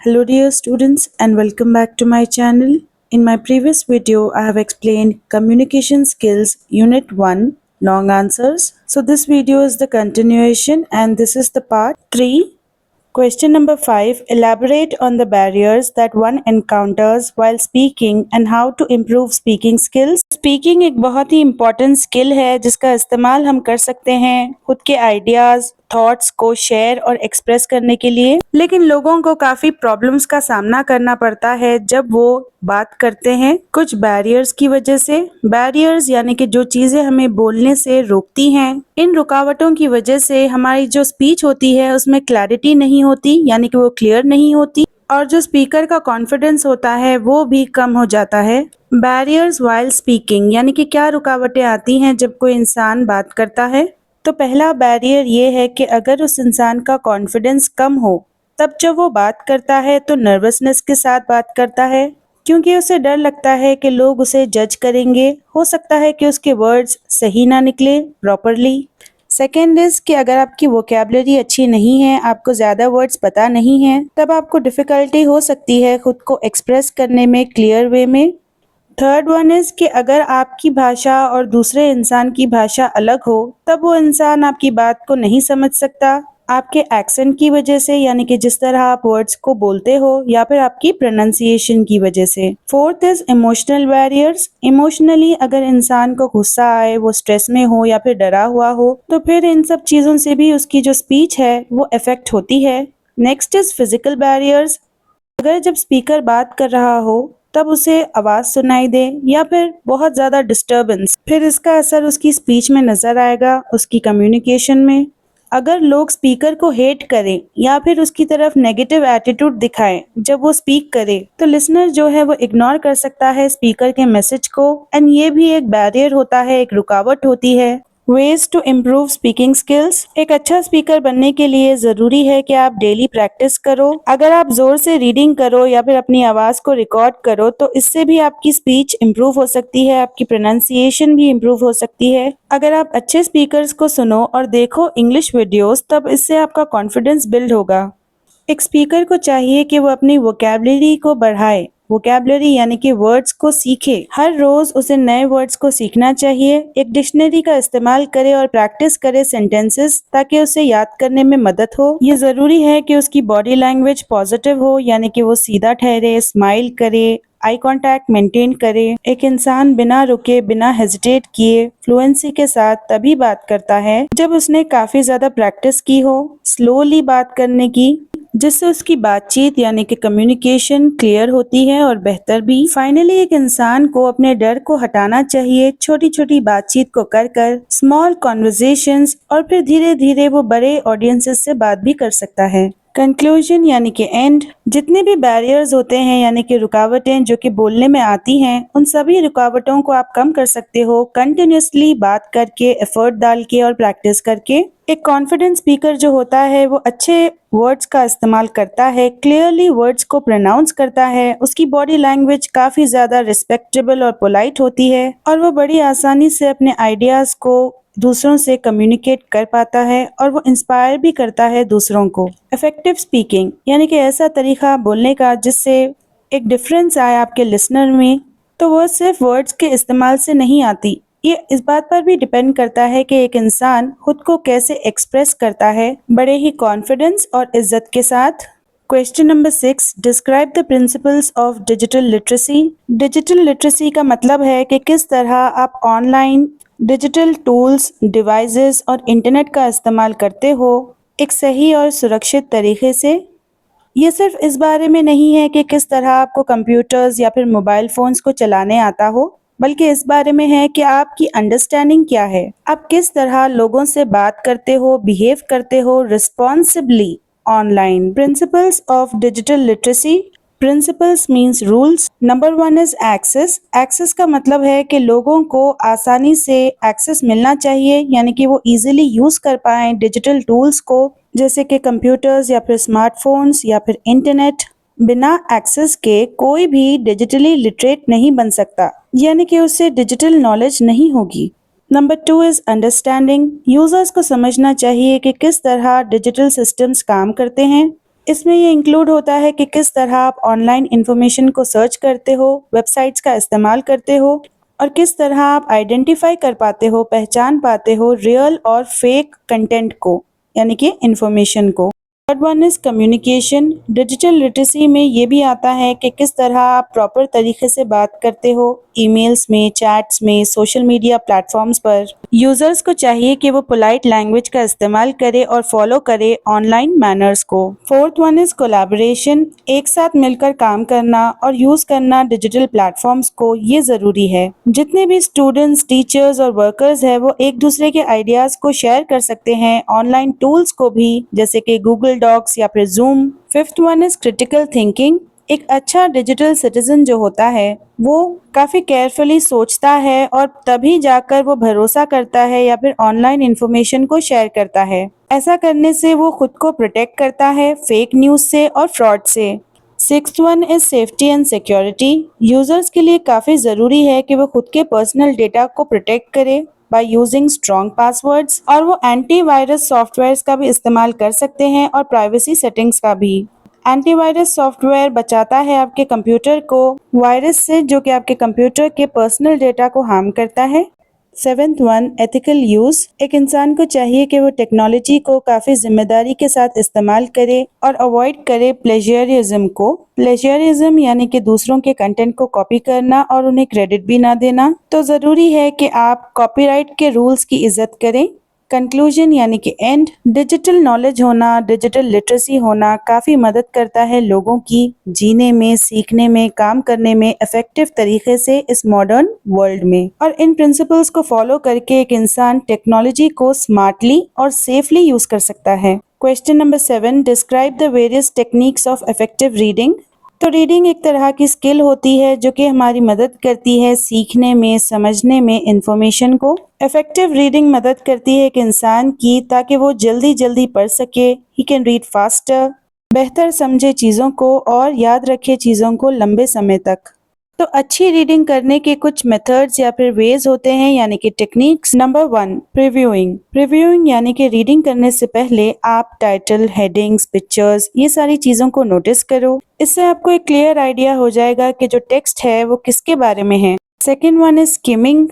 Hello dear students and welcome back to my channel. In my previous video, I have explained communication skills unit 1 long answers. So this video is the continuation and this is the part 3. Question number 5. Elaborate on the barriers that one encounters while speaking and how to improve speaking skills. Speaking एक बहुत ही important skill है जिसका इस्तेमाल हम कर सकते हैं खुद के आइडियाज थॉट्स को शेयर और एक्सप्रेस करने के लिए, लेकिन लोगों को काफी प्रॉब्लम्स का सामना करना पड़ता है जब वो बात करते हैं कुछ बैरियर्स की वजह से। बैरियर्स यानी कि जो चीजें हमें बोलने से रोकती हैं, इन रुकावटों की वजह से हमारी जो स्पीच होती है उसमें क्लैरिटी नहीं होती, यानी कि वो क्लियर नहीं होती और जो स्पीकर का कॉन्फिडेंस होता है वो भी कम हो जाता है। बैरियर्स वाइल स्पीकिंग यानी कि क्या रुकावटें आती हैं जब कोई इंसान बात करता है। तो पहला बैरियर ये है कि अगर उस इंसान का कॉन्फिडेंस कम हो तब जब वो बात करता है तो नर्वसनेस के साथ बात करता है, क्योंकि उसे डर लगता है कि लोग उसे जज करेंगे, हो सकता है कि उसके वर्ड्स सही ना निकले प्रॉपरली। सेकेंड इज कि अगर आपकी वोकैबुलरी अच्छी नहीं है, आपको ज़्यादा वर्ड्स पता नहीं है, तब आपको डिफ़िकल्टी हो सकती है खुद को एक्सप्रेस करने में क्लियर वे में। थर्ड वन इज़ कि अगर आपकी भाषा और दूसरे इंसान की भाषा अलग हो तब वो इंसान आपकी बात को नहीं समझ सकता आपके एक्सेंट की वजह से, यानी कि जिस तरह आप वर्ड्स को बोलते हो या फिर आपकी प्रोनाउंसिएशन की वजह से। Fourth is emotional barriers. Emotionally अगर इंसान को गुस्सा आए, वो स्ट्रेस में हो या फिर डरा हुआ हो, तो फिर इन सब चीज़ों से भी उसकी जो स्पीच है वो इफेक्ट होती है। Next is physical barriers. अगर जब स्पीकर बात कर रहा हो तब उसे आवाज सुनाई दे या फिर बहुत ज्यादा डिस्टरबेंस, फिर इसका असर उसकी स्पीच में नजर आएगा, उसकी कम्युनिकेशन में। अगर लोग स्पीकर को हेट करें या फिर उसकी तरफ नेगेटिव एटीट्यूड दिखाएं जब वो स्पीक करे, तो लिसनर जो है वो इग्नोर कर सकता है स्पीकर के मैसेज को, एंड ये भी एक बैरियर होता है, एक रुकावट होती है। Ways to improve speaking skills. एक अच्छा स्पीकर बनने के लिए जरूरी है कि आप डेली प्रैक्टिस करो। अगर आप जोर से रीडिंग करो या फिर अपनी आवाज को रिकॉर्ड करो तो इससे भी आपकी स्पीच इम्प्रूव हो सकती है, आपकी प्रोनाउंसिएशन भी इम्प्रूव हो सकती है। अगर आप अच्छे स्पीकर्स को सुनो और देखो इंग्लिश वीडियोस, तब इससे आपका कॉन्फिडेंस बिल्ड होगा। एक स्पीकर को चाहिए कि वो अपनी वोकैबुलरी को बढ़ाए। वोकैबुलरी यानी कि वर्ड्स को सीखे, हर रोज उसे नए वर्ड्स को सीखना चाहिए। एक डिक्शनरी का इस्तेमाल करे और प्रैक्टिस करे सेंटेंसेस, ताकि उसे याद करने में मदद हो। ये जरूरी है कि उसकी बॉडी लैंग्वेज पॉजिटिव हो, यानी कि वो सीधा ठहरे, स्माइल करे, आई कांटेक्ट मेंटेन करे। एक इंसान बिना रुके, बिना हेजिटेट किए, फ्लुएंसी के साथ तभी बात करता है जब उसने काफी ज्यादा प्रैक्टिस की हो स्लोली बात करने की, जिससे उसकी बातचीत यानी कि कम्युनिकेशन क्लियर होती है और बेहतर भी। फाइनली एक इंसान को अपने डर को हटाना चाहिए, छोटी छोटी बातचीत को कर कर, स्मॉल कॉन्वर्जेशंस, और फिर धीरे धीरे वो बड़े ऑडियंसेस से बात भी कर सकता है। कंक्लूजन यानी कि एंड। जितने भी बैरियर्स होते हैं यानी कि रुकावटें जो कि बोलने में आती हैं, उन सभी रुकावटों को आप कम कर सकते हो कंटिन्यूसली बात करके, एफर्ट डाल के और प्रैक्टिस करके। एक कॉन्फिडेंट स्पीकर जो होता है वो अच्छे वर्ड्स का इस्तेमाल करता है, क्लियरली वर्ड्स को प्रोनाउंस करता है, उसकी बॉडी लैंग्वेज काफी ज्यादा रिस्पेक्टेबल और पोलाइट होती है और वो बड़ी आसानी से अपने आइडियाज को दूसरों से कम्युनिकेट कर पाता है और वो इंस्पायर भी करता है दूसरों को। इफेक्टिव स्पीकिंग यानी कि ऐसा तरीका बोलने का जिससे एक डिफरेंस आए आपके लिसनर में, तो वो सिर्फ वर्ड्स के इस्तेमाल से नहीं आती। ये इस बात पर भी डिपेंड करता है कि एक इंसान खुद को कैसे एक्सप्रेस करता है, बड़े ही कॉन्फिडेंस और इज्जत के साथ। Question number 6, describe the principles of digital literacy. Digital literacy का मतलब है कि किस तरह आप ऑनलाइन डिजिटल टूल्स, डिवाइसेस और इंटरनेट का इस्तेमाल करते हो एक सही और सुरक्षित तरीके से। ये सिर्फ इस बारे में नहीं है कि किस तरह आपको कंप्यूटर्स या फिर मोबाइल फोन्स को चलाने आता हो, बल्कि इस बारे में है कि आपकी अंडरस्टैंडिंग क्या है, आप किस तरह लोगों से बात करते हो, बिहेव करते हो responsibly online. Principles of digital literacy. Principles means rules. Number 1 is access. Access का मतलब है कि लोगों को आसानी से एक्सेस मिलना चाहिए, यानी कि वो इजीली यूज कर पाएं डिजिटल टूल्स को, जैसे कि कंप्यूटर्स या फिर स्मार्टफोन्स या फिर इंटरनेट। बिना एक्सेस के कोई भी डिजिटली लिटरेट नहीं बन सकता, यानी कि उससे डिजिटल नॉलेज नहीं होगी। Number 2 is understanding. यूजर्स को समझना चाहिए कि किस तरह डिजिटल सिस्टम्स काम करते हैं। इसमें ये इंक्लूड होता है कि किस तरह आप ऑनलाइन इंफॉर्मेशन को सर्च करते हो, वेबसाइट्स का इस्तेमाल करते हो और किस तरह आप आइडेंटिफाई कर पाते हो, पहचान पाते हो रियल और फेक कंटेंट को, यानी कि इंफॉर्मेशन को। Third one is communication. Digital literacy में ये भी आता है कि किस तरह आप प्रॉपर तरीके से बात करते हो, ईमेल्स में, चैट्स में, सोशल मीडिया प्लेटफॉर्म्स पर। यूजर्स को चाहिए कि वो पोलाइट लैंग्वेज का इस्तेमाल करे और फॉलो करे ऑनलाइन मैनर्स को। Fourth one is collaboration. एक साथ मिलकर काम करना और यूज करना डिजिटल प्लेटफॉर्म्स को, ये जरूरी है। जितने भी स्टूडेंट्स, टीचर्स और वर्कर्स है वो एक दूसरे के आइडियाज को शेयर कर सकते हैं, ऑनलाइन टूल्स को भी, जैसे कि गूगल डॉक्स या फिर zoom. Fifth one is critical thinking. एक अच्छा डिजिटल सिटीजन जो होता है वो काफी केयरफुली सोचता है और तभी जाकर वो भरोसा करता है या फिर ऑनलाइन इंफॉर्मेशन को शेयर करता है। ऐसा करने से वो खुद को प्रोटेक्ट करता है फेक न्यूज से और फ्रॉड से। Sixth one is safety and security. Users के लिए काफी जरूरी है कि वो खुद के पर्सनल डेटा को प्रोटेक्ट करे बाय यूजिंग स्ट्रॉन्ग पासवर्ड्स, और वो एंटीवायरस सॉफ्टवेयर्स का भी इस्तेमाल कर सकते हैं और प्राइवेसी सेटिंग्स का भी। एंटीवायरस सॉफ्टवेयर बचाता है आपके कंप्यूटर को वायरस से जो कि आपके कंप्यूटर के पर्सनल डेटा को हार्म करता है। Seventh one, ethical use. एक इंसान को चाहिए कि वो टेक्नोलॉजी को काफी जिम्मेदारी के साथ इस्तेमाल करे और अवॉइड करे प्लेजियरिज्म को। प्लेजियरिज्म यानी कि दूसरों के कंटेंट को कॉपी करना और उन्हें क्रेडिट भी ना देना। तो जरूरी है कि आप कॉपीराइट के रूल्स की इज्जत करें। कंक्लूजन यानी कि एंड, डिजिटल नॉलेज होना, डिजिटल लिटरेसी होना काफ़ी मदद करता है लोगों की जीने में, सीखने में, काम करने में इफेक्टिव तरीके से इस मॉडर्न वर्ल्ड में। और इन प्रिंसिपल्स को फॉलो करके एक इंसान टेक्नोलॉजी को स्मार्टली और सेफली यूज कर सकता है। Question number 7, describe the various techniques of effective reading. तो रीडिंग एक तरह की स्किल होती है जो कि हमारी मदद करती है सीखने में, समझने में इंफॉर्मेशन को। इफेक्टिव रीडिंग मदद करती है एक इंसान की ताकि वो जल्दी जल्दी पढ़ सके, ही कैन रीड फास्टर, बेहतर समझे चीज़ों को और याद रखे चीज़ों को लंबे समय तक। तो अच्छी रीडिंग करने के कुछ मेथड्स या फिर वेज होते हैं, यानी कि टेक्निक्स। Number 1, previewing. प्रीव्यूइंग यानी कि रीडिंग करने से पहले आप टाइटल, हेडिंग्स, पिक्चर्स, ये सारी चीज़ों को नोटिस करो। इससे आपको एक क्लियर आइडिया हो जाएगा कि जो टेक्स्ट है वो किसके बारे में है। Second one is skimming.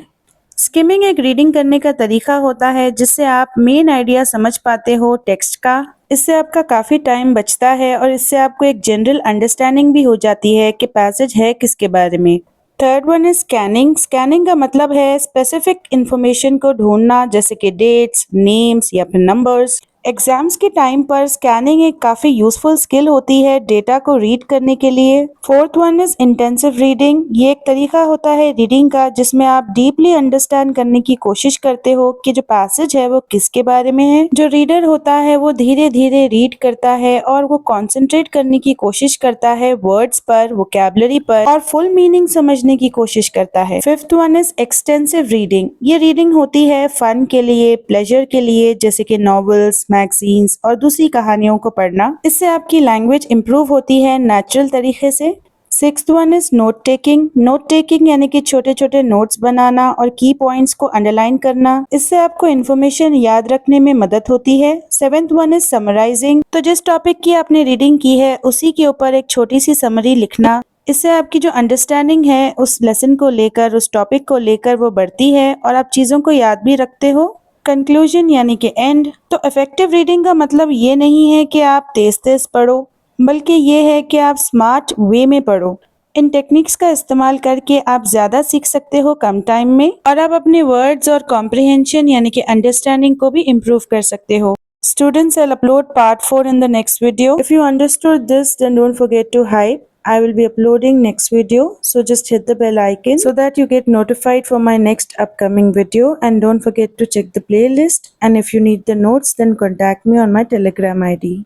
Skimming एक रीडिंग करने का तरीका होता है जिससे आप मेन आइडिया समझ पाते हो टेक्स्ट का। इससे आपका काफ़ी टाइम बचता है और इससे आपको एक जनरल अंडरस्टैंडिंग भी हो जाती है कि पैसेज है किसके बारे में। Third one is scanning. Scanning का मतलब है स्पेसिफिक इंफॉर्मेशन को ढूंढना, जैसे कि डेट्स, नेम्स या फिर नंबर्स। एग्जाम्स के टाइम पर स्कैनिंग एक काफ़ी यूजफुल स्किल होती है डेटा को रीड करने के लिए। Fourth one is intensive reading. ये एक तरीका होता है रीडिंग का जिसमें आप डीपली अंडरस्टैंड करने की कोशिश करते हो कि जो पैसेज है वो किसके बारे में है। जो रीडर होता है वो धीरे धीरे रीड करता है और वो कॉन्सेंट्रेट करने की कोशिश करता है वर्ड्स पर, वोकैबुलरी पर, और फुल मीनिंग समझने की कोशिश करता है। Fifth one is extensive reading. ये रीडिंग होती है फन के लिए, प्लेजर के लिए, जैसे कि नॉवेल्स, मैगजीन्स और दूसरी कहानियों को पढ़ना। इससे आपकी लैंग्वेज इंप्रूव होती है नेचुरल तरीके से। Sixth one is note taking. Note taking यानी कि छोटे छोटे नोट्स बनाना और की पॉइंट्स को अंडरलाइन करना। इससे आपको इन्फॉर्मेशन याद रखने में मदद होती है। Seventh one is summarising. तो जिस टॉपिक की आपने रीडिंग की है उसी के ऊपर एक छोटी सी समरी लिखना। इससे आपकी जो अंडरस्टैंडिंग है उस लेसन को लेकर, उस टॉपिक को लेकर वो बढ़ती है और आप चीज़ों को याद भी रखते हो। कंक्लूजन यानी कि एंड। तो इफेक्टिव रीडिंग का मतलब ये नहीं है कि आप तेज तेज पढ़ो, बल्कि ये है कि आप स्मार्ट वे में पढ़ो। इन टेक्निक्स का इस्तेमाल करके आप ज़्यादा सीख सकते हो कम टाइम में, और आप अपने वर्ड्स और कॉम्प्रिहेंशन यानी कि अंडरस्टैंडिंग को भी इम्प्रूव कर सकते हो। Students, I'll upload part 4 in the next video. If you understood this, then don't forget to hype. I will be uploading next video, so just hit the bell icon so that you get notified for my next upcoming video, and don't forget to check the playlist, and if you need the notes then contact me on my Telegram ID.